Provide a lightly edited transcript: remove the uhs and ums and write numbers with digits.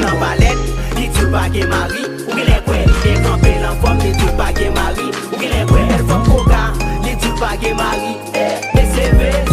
nan balet, li di ou pa gen mari. Ou gen lè kwe, li de kampe lan fom, li di ou pa gen mari. Ou gen lè kwe, el fom koka, li di ou pa gen mari. E se ve